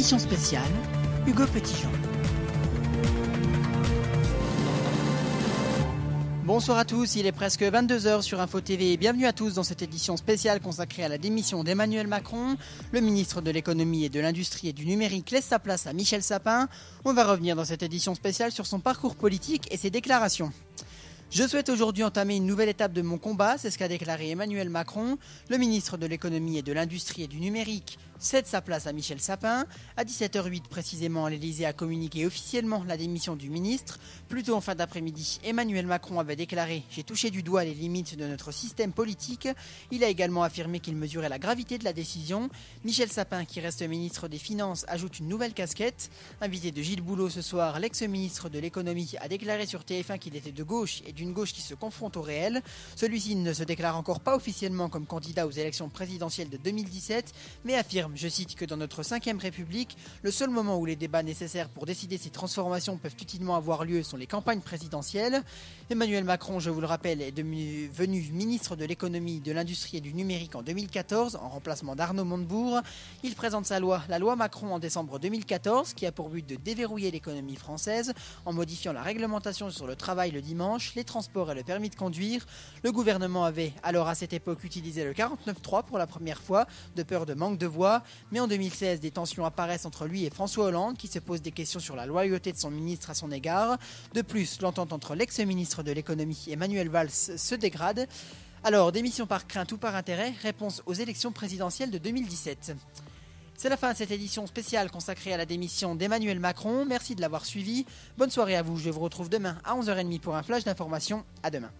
Édition spéciale, Hugo Petitjean. Bonsoir à tous, il est presque 22h sur Info TV et bienvenue à tous dans cette édition spéciale consacrée à la démission d'Emmanuel Macron. Le ministre de l'économie et de l'industrie et du numérique laisse sa place à Michel Sapin. On va revenir dans cette édition spéciale sur son parcours politique et ses déclarations. Je souhaite aujourd'hui entamer une nouvelle étape de mon combat, c'est ce qu'a déclaré Emmanuel Macron. Le ministre de l'économie et de l'industrie et du numérique cède sa place à Michel Sapin. À 17h08 précisément, l'Elysée a communiqué officiellement la démission du ministre. Plus tôt en fin d'après-midi, Emmanuel Macron avait déclaré « J'ai touché du doigt les limites de notre système politique ». Il a également affirmé qu'il mesurait la gravité de la décision. Michel Sapin, qui reste ministre des Finances, ajoute une nouvelle casquette. Invité de Gilles Boulot ce soir, l'ex-ministre de l'économie a déclaré sur TF1 qu'il était de gauche et d'une gauche qui se confronte au réel. Celui-ci ne se déclare encore pas officiellement comme candidat aux élections présidentielles de 2017, mais affirme, je cite, que dans notre 5e République, le seul moment où les débats nécessaires pour décider ces transformations peuvent utilement avoir lieu sont les campagnes présidentielles. Emmanuel Macron, je vous le rappelle, est devenu ministre de l'économie, de l'industrie et du numérique en 2014, en remplacement d'Arnaud Montebourg. Il présente sa loi, la loi Macron, en décembre 2014, qui a pour but de déverrouiller l'économie française en modifiant la réglementation sur le travail le dimanche, les transports et le permis de conduire. Le gouvernement avait alors à cette époque utilisé le 49.3 pour la première fois, de peur de manque de voix. Mais en 2016, des tensions apparaissent entre lui et François Hollande, qui se pose des questions sur la loyauté de son ministre à son égard. De plus, l'entente entre l'ex-ministre de l'économie et Manuel Valls se dégrade. Alors, démission par crainte ou par intérêt, réponse aux élections présidentielles de 2017. C'est la fin de cette édition spéciale consacrée à la démission d'Emmanuel Macron. Merci de l'avoir suivi. Bonne soirée à vous. Je vous retrouve demain à 11h30 pour un flash d'information. À demain.